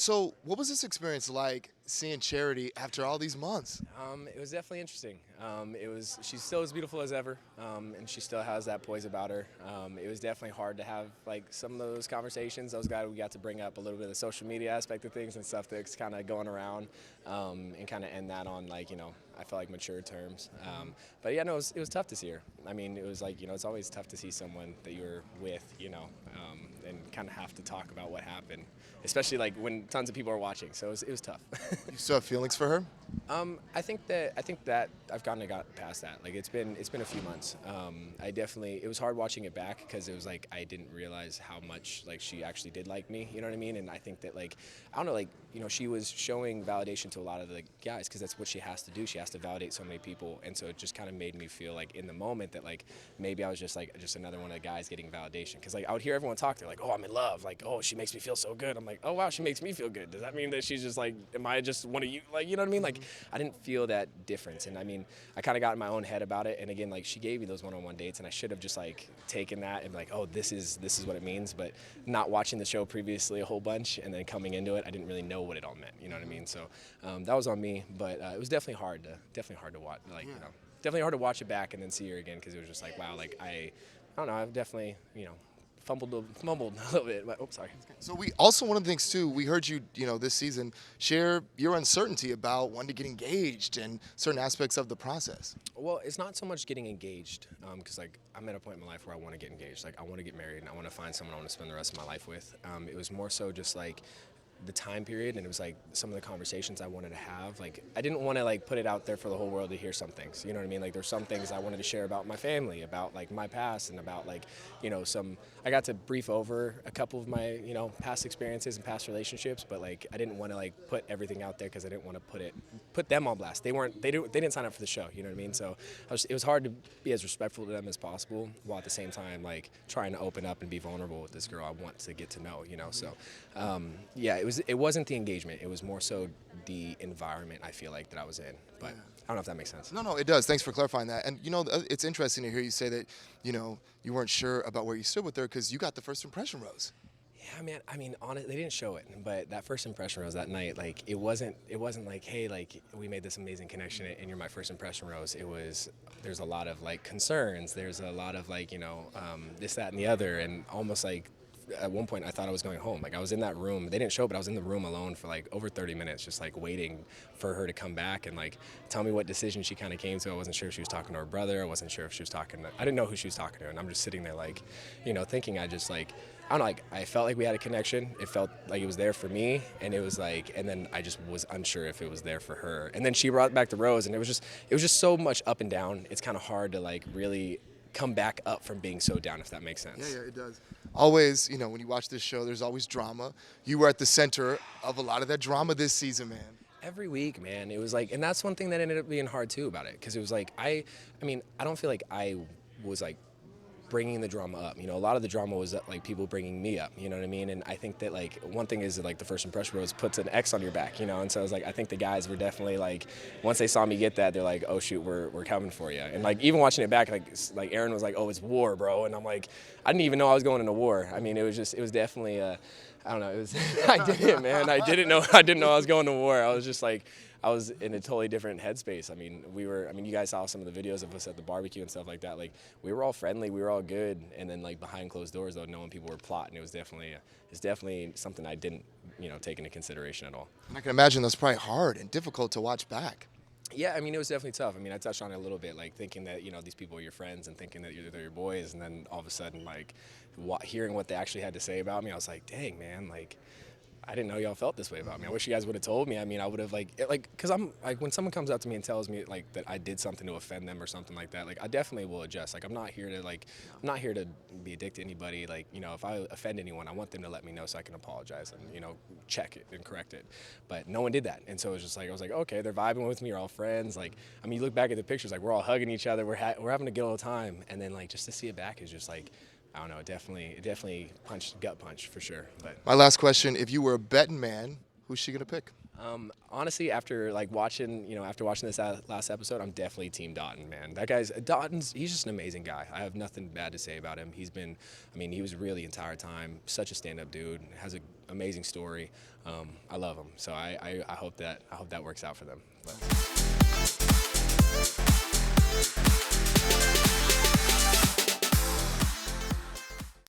So, what was this experience like seeing Charity after all these months? It was definitely interesting. She's still as beautiful as ever, and she still has that poise about her. It was definitely hard to have like some of those conversations. Those guys we got to bring up a little bit of the social media aspect of things and stuff that's kind of going around, and kind of end that on like I felt like mature terms. But yeah, no, it was tough to see her. I mean, it was like it's always tough to see someone that you're with, and kind of have to talk about what happened, especially like when tons of people are watching. So it was tough. You still have feelings for her? I think that I've kind of got past that. Like it's been a few months. It was hard watching it back because it was like I didn't realize how much like she actually did like me. You know what I mean? And I think that like I don't know, like she was showing validation to a lot of the guys because that's what she has to do. She has to validate so many people, and so it just kind of made me feel like in the moment that like maybe I was just another one of the guys getting validation because like I would hear everyone talk. They're like, oh, I'm in love. Like, oh, she makes me feel so good. I'm like, oh wow, she makes me feel good. Does that mean that she's just like, am I just one of you? Like, you know what I mean? Like, I didn't feel that difference, and I mean, I kind of got in my own head about it. And again, like she gave me those one-on-one dates, and I should have just like taken that and be like, oh, this is what it means. But not watching the show previously a whole bunch, and then coming into it, I didn't really know what it all meant. You know what I mean? So that was on me, but it was definitely hard to watch. Like, definitely hard to watch it back and then see her again because it was just like, wow, like I don't know, I've definitely mumbled a little bit. But, oh, sorry. So we also one of the things too. We heard you, this season share your uncertainty about wanting to get engaged and certain aspects of the process. Well, it's not so much getting engaged, because like I'm at a point in my life where I want to get engaged. Like I want to get married and I want to find someone I want to spend the rest of my life with. It was more so just like the time period, and it was like some of the conversations I wanted to have. Like I didn't want to like put it out there for the whole world to hear some things. You know what I mean? Like there's some things I wanted to share about my family, about like my past, and about like some. I got to brief over a couple of my past experiences and past relationships, but like I didn't want to like put everything out there because I didn't want to put them on blast. They didn't sign up for the show. You know what I mean? So it was hard to be as respectful to them as possible, while at the same time like trying to open up and be vulnerable with this girl I want to get to know. So yeah, it wasn't the engagement. It was more so the environment I feel like that I was in. But I don't know if that makes sense. No, it does. Thanks for clarifying that. And it's interesting to hear you say that you weren't sure about where you stood with her because you got the first impression rose. Yeah, man. I mean, honestly, they didn't show it, but that first impression rose that night, like it wasn't like, hey, like we made this amazing connection and you're my first impression rose. There's a lot of like concerns. There's a lot of like this, that, and the other, and almost like at one point I thought I was going home. Like I was in that room. They didn't show it, but I was in the room alone for like over 30 minutes, just like waiting for her to come back and like tell me what decision she kind of came to. I wasn't sure if she was talking to her brother. I wasn't sure if she was talking to, I didn't know who she was talking to. And I'm just sitting there like, thinking I just like, I don't know, like I felt like we had a connection. It felt like it was there for me, and it was like, and then I just was unsure if it was there for her. And then she brought back the rose, and it was just so much up and down. It's kind of hard to like really come back up from being so down, if that makes sense. Yeah, it does. Always, when you watch this show, there's always drama. You were at the center of a lot of that drama this season, man. Every week, man. It was like, and that's one thing that ended up being hard too about it, because it was like, I mean, I don't feel like I was like bringing the drama up. A lot of the drama was like people bringing me up, you know what I mean? And I think that like one thing is that like the first impression rose puts an X on your back, and so I was like, I think the guys were definitely like, once they saw me get that, they're like, oh shoot, we're coming for you. And like even watching it back, like Aaron was like, oh, it's war, bro. And I'm like, I didn't even know I was going into war. I mean, it was definitely I don't know, it was I didn't, man. I didn't know I was going to war. I was just like, I was in a totally different headspace. I mean, you guys saw some of the videos of us at the barbecue and stuff like that. Like, we were all friendly, we were all good, and then like behind closed doors, though, knowing people were plotting, it's definitely something I didn't, take into consideration at all. And I can imagine that's probably hard and difficult to watch back. Yeah, I mean, it was definitely tough. I mean, I touched on it a little bit, like thinking that, these people are your friends and thinking that they're your boys, and then all of a sudden, like, hearing what they actually had to say about me, I was like, dang, man, like, I didn't know y'all felt this way about me. I wish you guys would have told me. I mean, I would have because I'm like, when someone comes up to me and tells me like that I did something to offend them or something like that, like I definitely will adjust. Like I'm not here to be a dick to anybody. Like, if I offend anyone, I want them to let me know so I can apologize and, check it and correct it. But no one did that. And so it was just like, I was like, okay, they're vibing with me. We're all friends. Like, I mean, you look back at the pictures, like we're all hugging each other. We're having a good old time. And then like, just to see it back is just like, I don't know, it definitely gut punch for sure. But my last question, if you were a betting man, Who's she gonna pick? Honestly, after watching this last episode, I'm definitely Team Dotun, man. He's just an amazing guy. I have nothing bad to say about him. He was really the entire time such a stand-up dude. Has an amazing story. I love him. So I hope that works out for them. But.